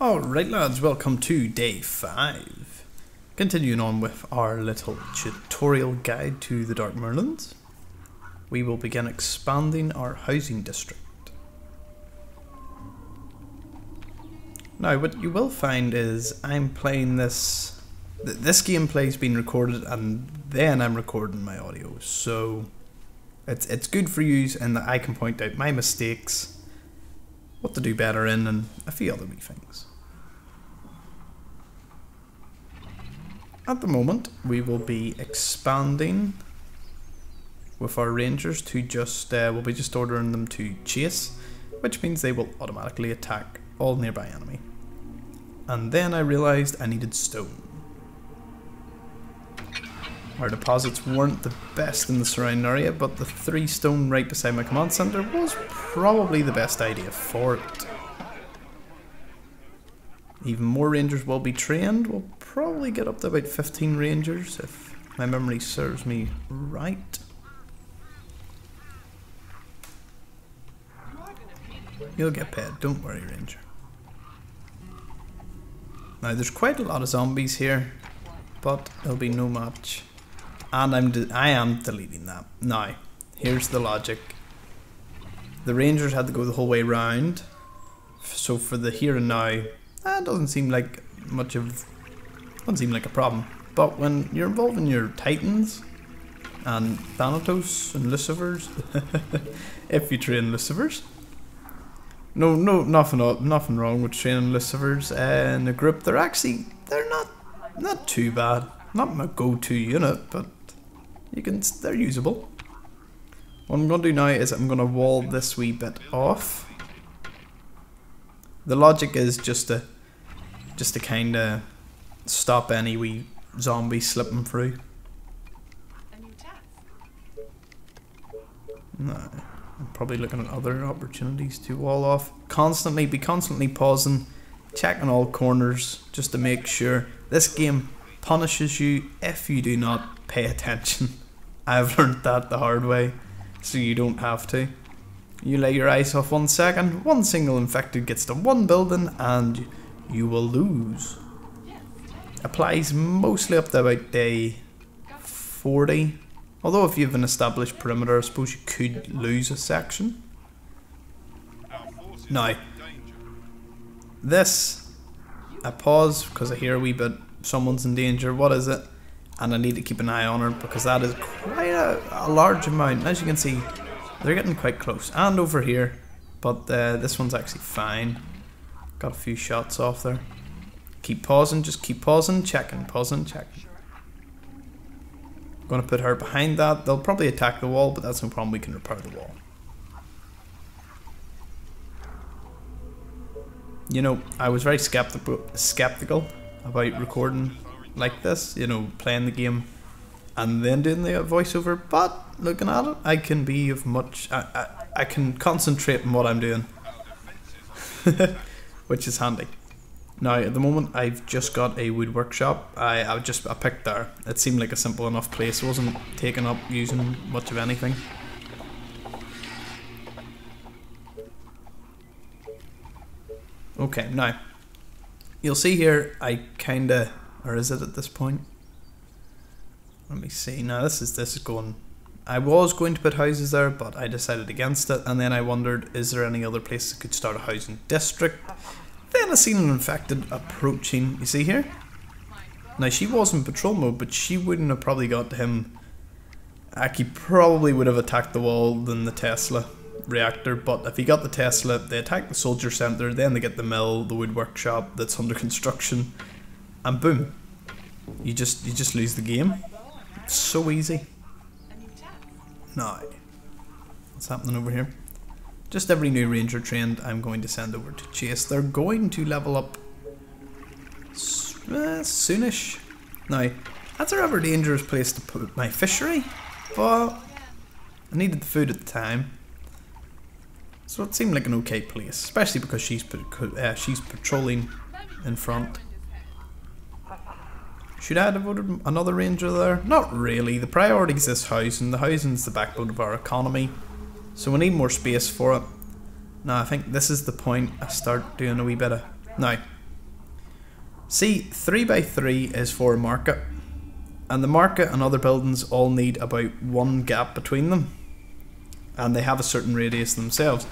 Alright lads, welcome to day 5. Continuing on with our little tutorial guide to the Dark Moorlands, we will begin expanding our housing district. Now what you will find is I'm playing this gameplay's been recorded and then I'm recording my audio, so it's good for you in that I can point out my mistakes, what to do better in, and a few other wee things. At the moment, we will be expanding with our rangers to we'll be just ordering them to chase, which means they will automatically attack all nearby enemy. And then I realised I needed stone. Our deposits weren't the best in the surrounding area, but the 3 stone right beside my command centre was probably the best idea for it. Even more rangers will be trained. We'll probably get up to about 15 rangers if my memory serves me right. You'll get paid, don't worry, ranger. Now there's quite a lot of zombies here, but there'll be no match. And I am deleting that. Now, here's the logic. The rangers had to go the whole way round, so for the here and now, that doesn't seem like a problem. But when you're involving your titans and Thanatos and Lucifers, if you train Lucifers, nothing wrong with training Lucifers in a group. They're not too bad. Not my go-to unit, but they're usable. What I'm going to do now is I'm going to wall this wee bit off. The logic is just to kind of stop any wee zombie slipping through. No, I'm probably looking at other opportunities to wall off. Be constantly pausing, checking all corners just to make sure. This game punishes you if you do not pay attention. I've learned that the hard way, so you don't have to. You lay your eyes off 1 second, one single infected gets to one building and you will lose. Applies mostly up to about day 40. Although if you have an established perimeter, I suppose you could lose a section. Now, I pause because I hear a wee bit, someone's in danger, what is it? And I need to keep an eye on her because that is quite a large amount. As you can see, they're getting quite close. And over here, but this one's actually fine. Got a few shots off there. Keep pausing, just keep pausing, checking, pausing, checking. I'm going to put her behind that. They'll probably attack the wall, but that's no problem, we can repair the wall. You know, I was very skeptical about recording like this, you know, playing the game and then doing the voiceover, but looking at it, I can be of much, I can concentrate on what I'm doing, which is handy. Now at the moment I've just got a wood workshop. I picked there. It seemed like a simple enough place. It wasn't taken up using much of anything. Okay, now you'll see here or is it at this point? Let me see. Now this is going. I was going to put houses there, but I decided against it, and then I wondered, is there any other place that could start a housing district? Then I seen an infected approaching. You see here? Now she was in patrol mode, but she wouldn't have probably got to him. He probably would have attacked the wall than the Tesla reactor, but if he got the Tesla, they attack the soldier center, then they get the mill, the wood workshop that's under construction, and boom, you just lose the game. It's so easy. Now, what's happening over here? Just every new ranger trained I'm going to send over to chase. They're going to level up soonish. Now, that's a rather dangerous place to put my fishery, but I needed the food at the time. So it seemed like an okay place, especially because she's patrolling in front. Should I have devoted another ranger there? Not really. The priority is this housing. The housing's the backbone of our economy, so we need more space for it. Now I think this is the point I start doing a wee bit of... Now, See, 3x3 is for a market, and the market and other buildings all need about 1 gap between them, and they have a certain radius themselves.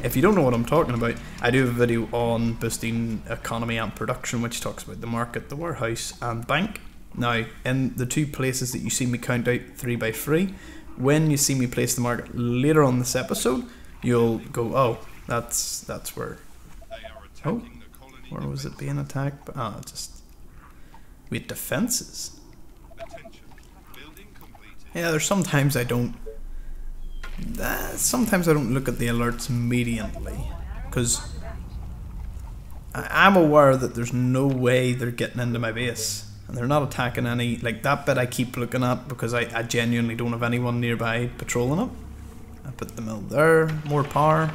If you don't know what I'm talking about, I do have a video on boosting economy and production, which talks about the market, the warehouse and bank. Now, in the 2 places that you see me count out 3x3, when you see me place the market later on this episode, you'll go, oh, that's where. Oh, where was it being attacked? Just with defenses. Yeah, there's sometimes I don't. Sometimes I don't look at the alerts immediately, because I'm aware that there's no way they're getting into my base, and they're not attacking any. Like that bit I keep looking at because I genuinely don't have anyone nearby patrolling it. I put the mill there, more power.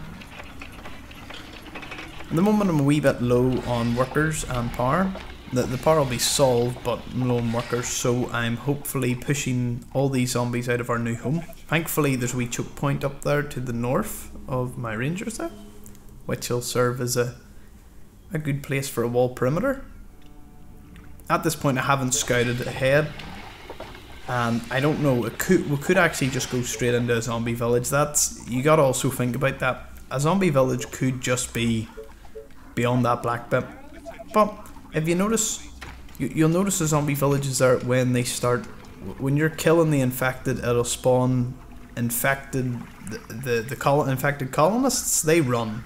At the moment I'm a wee bit low on workers and power. The power will be solved, but I'm low on workers, so I'm hopefully pushing all these zombies out of our new home. Thankfully there's a wee choke point up there to the north of my rangers there, which will serve as a good place for a wall perimeter. At this point I haven't scouted ahead, and I don't know, we could actually just go straight into a zombie village. You gotta also think about that. A zombie village could just be beyond that black bit, but if you notice, you'll notice the zombie villages are when they start. When you're killing the infected, it'll spawn infected. Infected colonists. They run.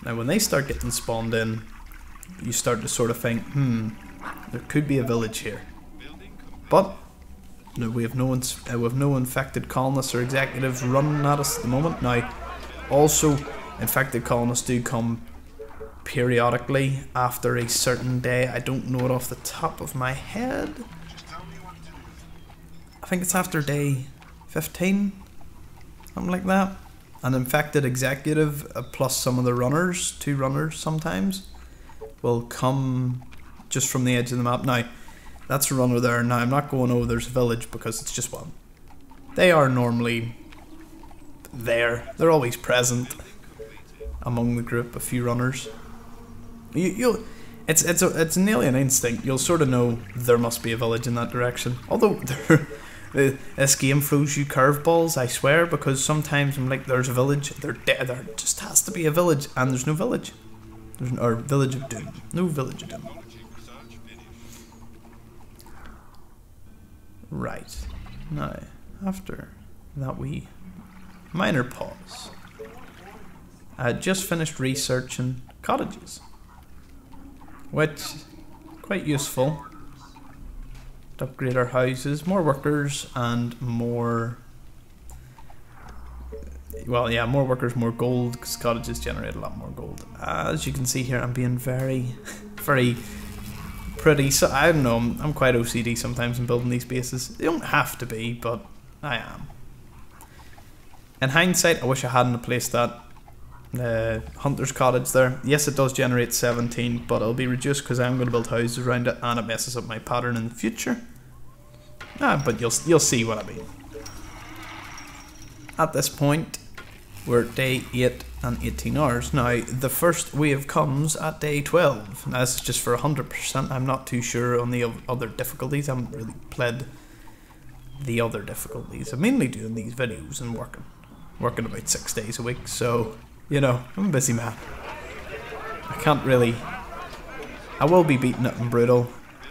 Now, when they start getting spawned in, you start to sort of think, there could be a village here. But no, we have no infected colonists or executives running at us at the moment. Now, also, infected colonists do come periodically after a certain day. I don't know it off the top of my head. I think it's after day 15, something like that. An infected executive plus some of the runners, 2 runners sometimes, will come just from the edge of the map. Now, that's a runner there. Now, I'm not going, oh, there's a village, because it's just one. They are normally there. They're always present among the group, a few runners. It's an alien instinct. You'll sort of know there must be a village in that direction. Although this game throws you curveballs, I swear, because sometimes I'm like, there's a village. There just has to be a village, and there's no village. Or Village of Doom. No Village of Doom. Right. Now, after that wee minor pause, I had just finished researching cottages, which quite useful to upgrade our houses, more workers and more, well, yeah, more workers, more gold, because cottages generate a lot more gold. As you can see here, I'm being very pretty, so I don't know, I'm quite OCD sometimes in building these bases. They don't have to be, but I am. In hindsight, I wish I hadn't placed that hunter's cottage there. Yes, it does generate 17, but it'll be reduced because I'm going to build houses around it, and it messes up my pattern in the future. But you'll see what I mean. At this point, we're at day 8 and 18 hours. Now, the first wave comes at day 12. Now, this is just for 100%. I'm not too sure on the other difficulties. I haven't really played the other difficulties. I'm mainly doing these videos and working about 6 days a week, so, you know, I'm a busy man. I can't really. I will be beating it in brutal,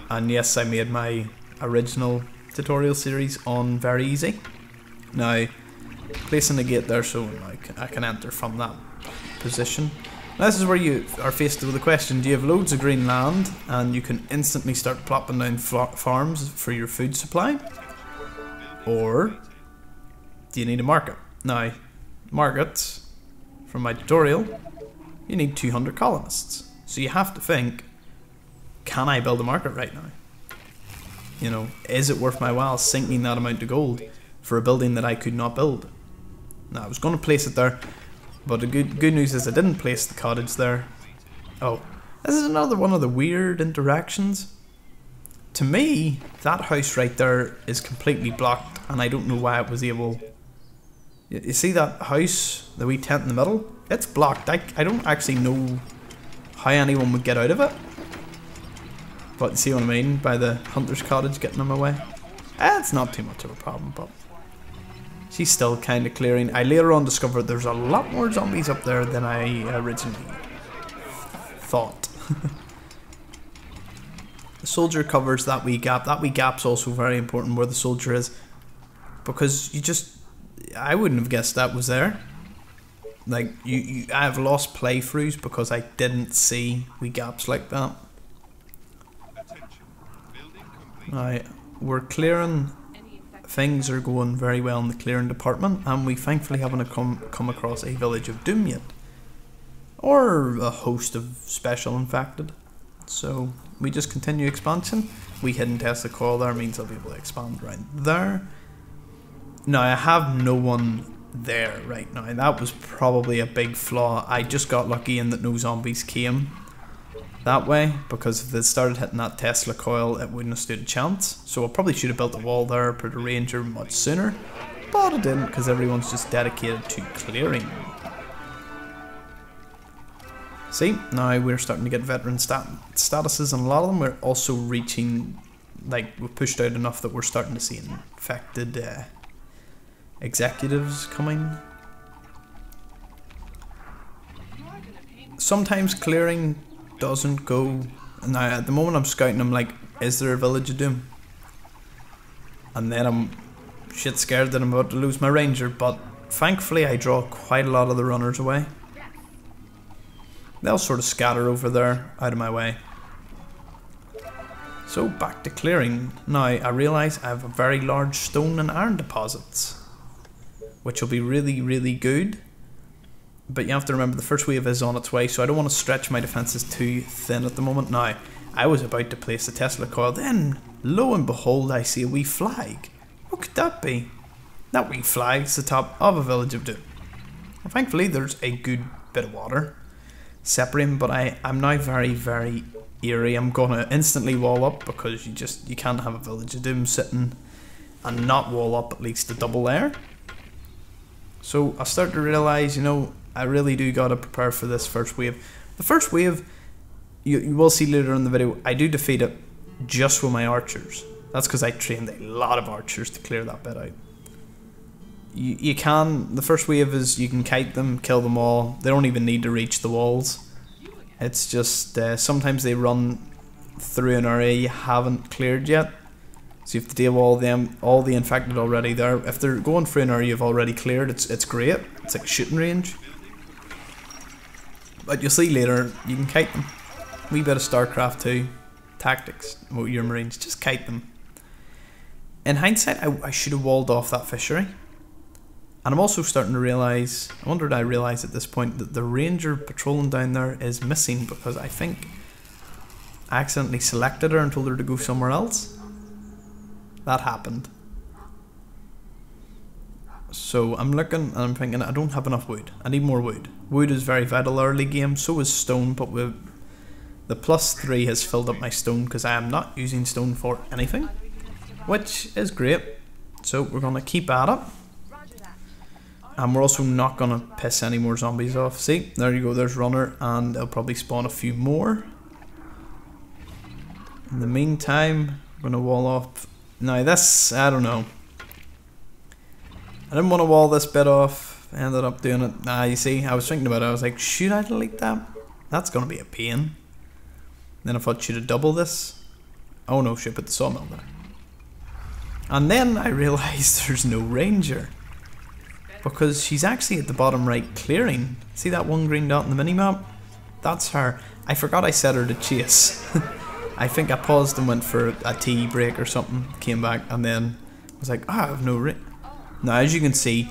and yes, I made my original tutorial series on very easy. Now, placing the gate there so like I can enter from that position. Now, this is where you are faced with the question: do you have loads of green land and you can instantly start plopping down farms for your food supply, or do you need a market? Now, markets, from my tutorial, you need 200 colonists. So you have to think, can I build a market right now? You know, is it worth my while sinking that amount of gold for a building that I could not build? Now, I was going to place it there, but the good news is I didn't place the cottage there. Oh, this is another one of the weird interactions. To me, that house right there is completely blocked, and I don't know why it was able. You see that house, the wee tent in the middle? It's blocked. I don't actually know how anyone would get out of it. But you see what I mean by the hunter's cottage getting in my way? It's not too much of a problem, but she's still kind of clearing. I later on discovered there's a lot more zombies up there than I originally thought. The soldier covers that wee gap. That wee gap's also very important where the soldier is, because I wouldn't have guessed that was there. Like, I have lost playthroughs because I didn't see wee gaps like that. Right, we're clearing. Things are going very well in the clearing department, and we thankfully haven't come across a village of doom yet. Or a host of special infected. So we just continue expansion. We hidden test the coil there means I'll be able to expand right there. Now I have no one there right now. That was probably a big flaw. I just got lucky in that no zombies came that way, because if they started hitting that Tesla coil it wouldn't have stood a chance. So I probably should have built a wall there, put a ranger much sooner, but I didn't because everyone's just dedicated to clearing. See, now we're starting to get veteran statuses, and a lot of them we're also reaching, like, we've pushed out enough that we're starting to see infected executives coming. Sometimes clearing doesn't go. Now at the moment I'm scouting, I'm like, is there a village of doom? And then I'm shit scared that I'm about to lose my ranger, but thankfully I draw quite a lot of the runners away. They'll sort of scatter over there, out of my way. So back to clearing. Now I realise I have a very large stone and iron deposits, which will be really, really good. But you have to remember the first wave is on its way, so I don't want to stretch my defences too thin at the moment. Now, I was about to place the Tesla coil, then lo and behold I see a wee flag. What could that be? That wee flag's the top of a village of doom. Well, thankfully there's a good bit of water separating, but I'm now very, very eerie. I'm gonna instantly wall up, because you can't have a village of doom sitting and not wall up at least a double layer. So I start to realise, you know, I really do gotta prepare for this first wave. The first wave, you will see later in the video, I do defeat it just with my archers. That's because I trained a lot of archers to clear that bit out. You can, the first wave is you can kite them, kill them all. They don't even need to reach the walls. It's just sometimes they run through an area you haven't cleared yet, so you have to deal with all the infected already there. If they're going through an area you've already cleared, it's great. It's like shooting range. But you'll see later, you can kite them. Wee bit of StarCraft 2 tactics with your marines, just kite them. In hindsight, I should have walled off that fishery. And I'm also starting to realise, I wonder did I realise at this point, that the ranger patrolling down there is missing, because I think I accidentally selected her and told her to go somewhere else. That happened. So I'm looking and I'm thinking, I don't have enough wood. I need more wood. Wood is very vital early game, so is stone, but with the +3 has filled up my stone, because I am not using stone for anything, which is great. So we're going to keep at it. And we're also not going to piss any more zombies off. See, there you go, there's runner, and they'll probably spawn a few more. In the meantime, we're going to wall off. Now this, I don't know. I didn't want to wall this bit off. I ended up doing it. You see, I was thinking about it. I was like, should I delete that? That's going to be a pain. Then I thought, should I double this? Oh no, should I put the sawmill there? And then I realised there's no ranger, because she's actually at the bottom right clearing. See that one green dot on the minimap? That's her. I forgot I set her to chase. I think I paused and went for a tea break or something, came back, and then was like, I have no range. Now as you can see,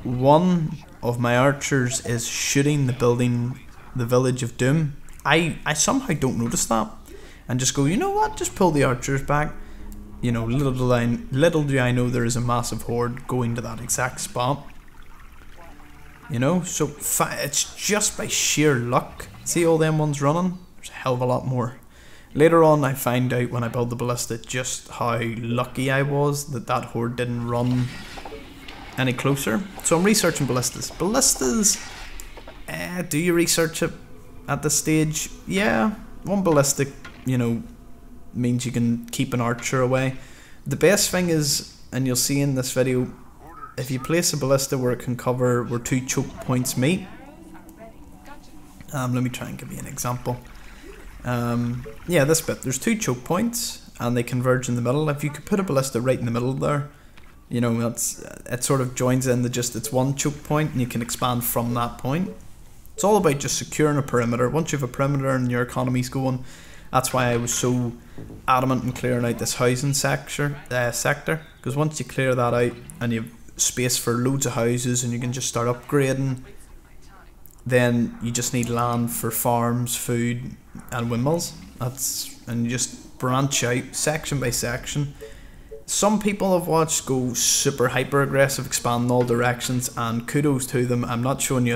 one of my archers is shooting the village of doom. I somehow don't notice that, and just go, you know what, just pull the archers back. You know, little do I know there is a massive horde going to that exact spot. You know, so it's just by sheer luck. See all them ones running? There's a hell of a lot more. Later on I find out when I build the ballista just how lucky I was that that horde didn't run any closer. So I'm researching ballistas. Ballistas, do you research it at this stage? Yeah, one ballistic, you know, means you can keep an archer away. The best thing is, and you'll see in this video, if you place a ballista where it can cover where 2 choke points meet. Let me try and give you an example. Yeah, this bit, there's 2 choke points and they converge in the middle. If you could put a ballista right in the middle there, you know, it sort of joins in it's one choke point and you can expand from that point. It's all about just securing a perimeter. Once you have a perimeter and your economy's going, that's why I was so adamant in clearing out this housing sector. Because once you clear that out and you have space for loads of houses and you can just start upgrading, then you just need land for farms, food and windmills. And you just branch out section by section. Some people I've watched go super hyper aggressive, expand in all directions, and kudos to them. I'm not showing you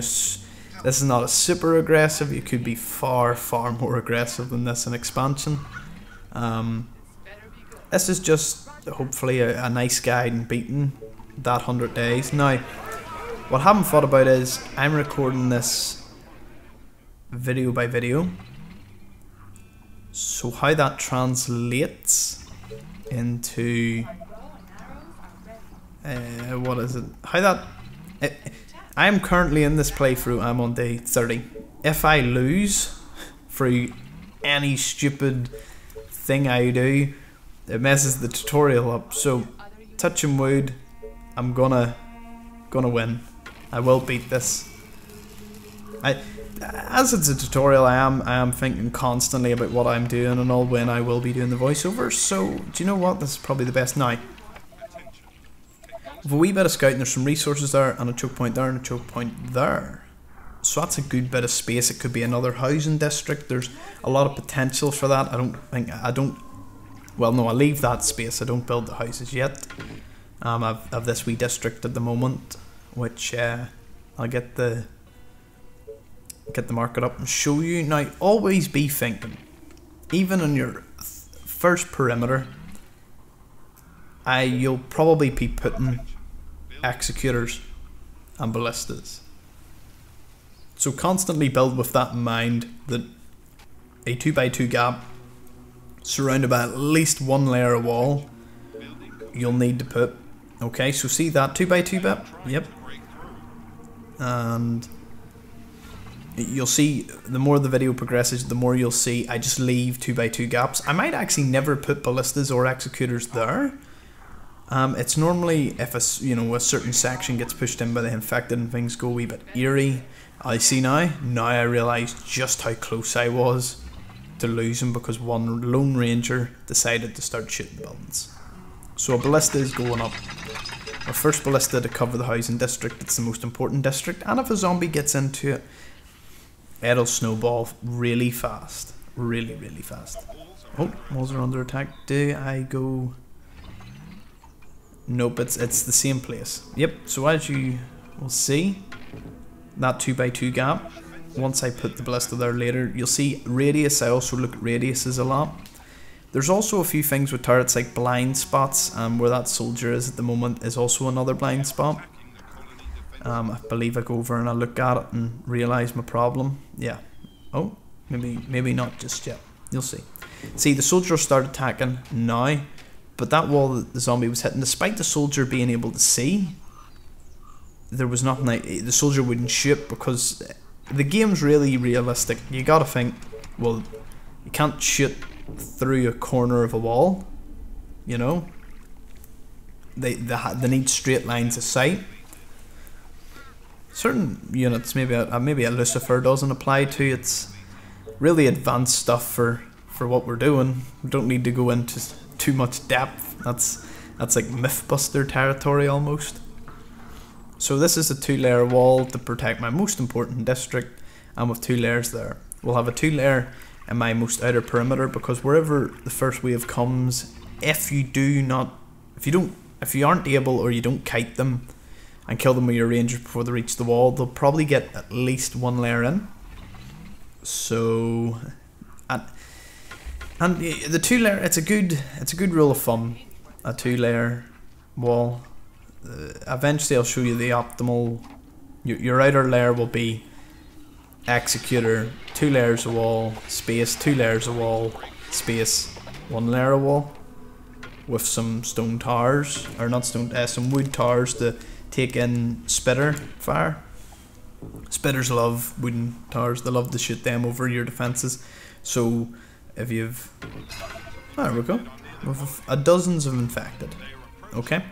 this is not a super aggressive. You could be far more aggressive than this in expansion. This is just hopefully a nice guide in beating that 100 days. Now, what I haven't thought about is I'm recording this video by video. So how that translates into what is it? I am currently in this playthrough. I'm on day 30. If I lose through any stupid thing I do, it messes the tutorial up. So, touching wood, I'm gonna win. I will beat this. As it's a tutorial, I am thinking constantly about what I'm doing and all when I will be doing the voiceovers. So, do you know what? This is probably the best now. With a wee bit of scouting, there's some resources there, and a choke point there, and a choke point there. So that's a good bit of space. It could be another housing district. There's a lot of potential for that. Well, no, I leave that space. I don't build the houses yet. I've this wee district at the moment, which I'll get the market up and show you. Now, always be thinking, even on your first perimeter, you'll probably be putting executors and ballistas. So constantly build with that in mind, that a 2x2 gap surrounded by at least one layer of wall you'll need to put. Okay, so see that 2x2 bit? Yep. And you'll see, the more the video progresses, the more you'll see I just leave 2x2 gaps. I might actually never put ballistas or executors there. It's normally if a certain section gets pushed in by the infected and things go a wee bit eerie. I see now I realise just how close I was to losing because one lone ranger decided to start shooting buildings. So a ballista is going up. Our first ballista to cover the housing district. It's the most important district, and if a zombie gets into it, it'll snowball really fast. Really fast. Oh, walls are under attack. Do I go? Nope, it's the same place. Yep, so as you will see, that 2x2 gap, once I put the ballista there later, you'll see radius. I also look at radiuses a lot. There's also a few things with turrets like blind spots, where that soldier is at the moment is also another blind spot. I believe I go over and I look at it and realise my problem. Yeah. Oh, maybe not just yet. You'll see. See, the soldier started attacking now, but that wall that the zombie was hitting, despite the soldier being able to see, there was nothing. The soldier wouldn't shoot because the game's really realistic. You gotta think, well, you can't shoot through a corner of a wall, you know. They need straight lines of sight. Certain units, maybe a Lucifer doesn't apply to. It's really advanced stuff for what we're doing. We don't need to go into too much depth. That's like Mythbuster territory almost. So this is a 2-layer wall to protect my most important district, and with 2 layers there. We'll have a 2-layer in my most outer perimeter, because wherever the first wave comes, if you aren't able, or you don't kite them and kill them with your rangers before they reach the wall, they'll probably get at least 1 layer in. So, and the 2-layer, it's a good rule of thumb, a 2-layer wall. Eventually I'll show you the optimal. Your outer layer will be executor, 2 layers of wall, space, 2 layers of wall, space, one layer of wall with some stone towers, or not stone, some wood towers to take in spitter fire. Spitters love wooden towers, they love to shoot them over your defences. So if you've, there we go, with dozens of infected. Okay,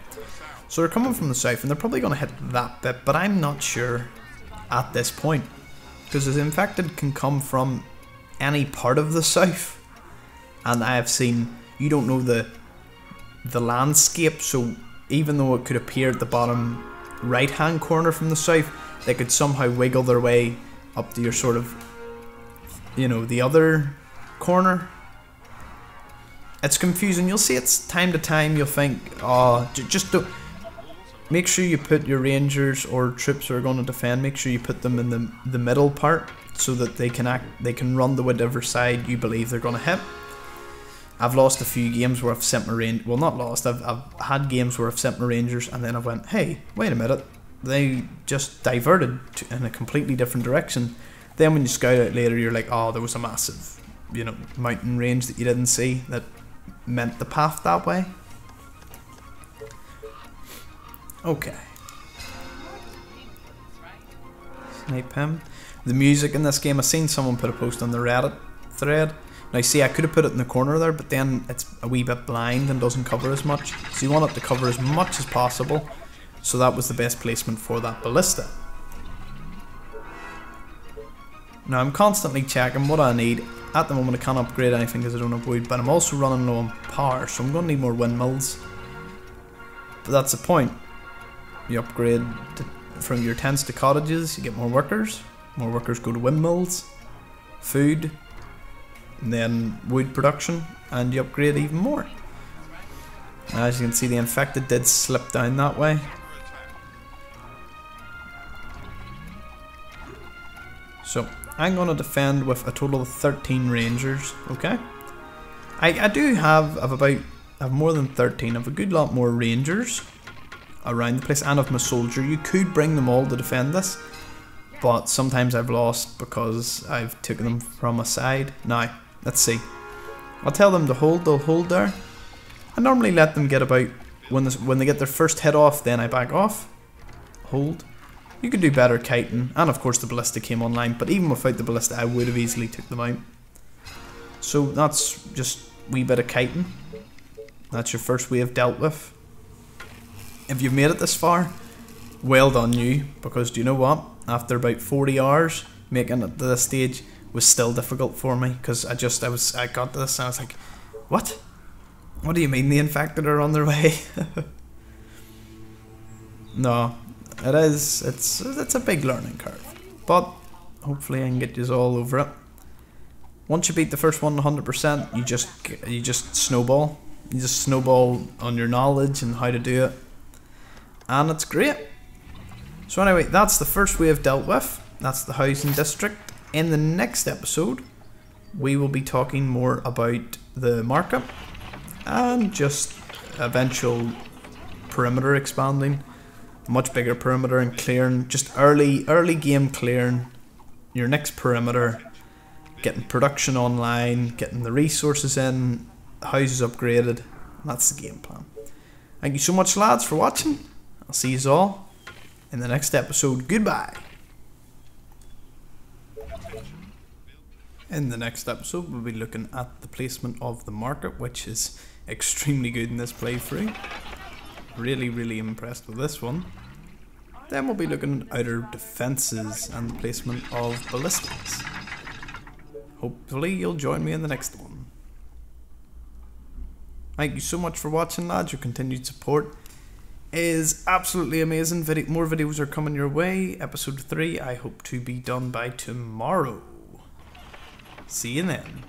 so they're coming from the south and they're probably going to hit that bit, but I'm not sure at this point, because the infected can come from any part of the south, and I have seen, you don't know the landscape, so even though it could appear at the bottom right hand corner from the south, they could somehow wiggle their way up to your sort of, you know, the other corner. It's confusing. You'll see it's time to time, you'll think, oh, just don't. Make sure you put your rangers or troops who are going to defend, make sure you put them in the middle part so that they can run to whatever side you believe they're going to hit. I've lost a few games where I've sent my rangers, well, not lost, I've had games where I've sent my rangers and then I went, hey, wait a minute, they just diverted in a completely different direction. Then when you scout out later, you're like, oh, there was a massive, you know, mountain range that you didn't see that meant the path that way. Okay. Snipe him. The music in this game, I've seen someone put a post on the Reddit thread. Now see, I could have put it in the corner there, but then it's a wee bit blind and doesn't cover as much. So you want it to cover as much as possible. So that was the best placement for that ballista. Now I'm constantly checking what I need. At the moment I can't upgrade anything because I don't have wood, but I'm also running low on power, so I'm going to need more windmills. But that's the point. You upgrade from your tents to cottages, you get more workers go to windmills, food, and then wood production, and you upgrade even more. Now, as you can see, the infected did slip down that way. So I'm going to defend with a total of 13 rangers. Okay, I do have more than 13. I have a good lot more rangers around the place, and of my soldier. You could bring them all to defend this, but sometimes I've lost because I've taken them from a side. Now let's see, I'll tell them to hold, they'll hold there. I normally let them get about, when they get their first hit off, then I back off. Hold. You could do better kiting, and of course the ballista came online, but even without the ballista I would have easily took them out. So that's just a wee bit of kiting. That's your first wave dealt with. If you've made it this far, well done you, because do you know what? After about 40 hours, making it to this stage was still difficult for me, because I got to this and I was like, what? What do you mean the infected are on their way? No, it's a big learning curve, but hopefully I can get you all over it. Once you beat the first one 100%, you just snowball. You just snowball on your knowledge and how to do it, and it's great. So anyway, that's the first wave dealt with. That's the housing district. In the next episode, we will be talking more about the market and just eventual perimeter expanding, much bigger perimeter, and clearing, just early game clearing your next perimeter, getting production online, getting the resources in, houses upgraded. That's the game plan. Thank you so much, lads, for watching. I'll see you all in the next episode. Goodbye. In the next episode, we'll be looking at the placement of the market, which is extremely good in this playthrough. Really impressed with this one. Then we'll be looking at outer defences and the placement of ballistas. Hopefully you'll join me in the next one. Thank you so much for watching, lads. Your continued support is absolutely amazing. More videos are coming your way. Episode 3 I hope to be done by tomorrow. See you then.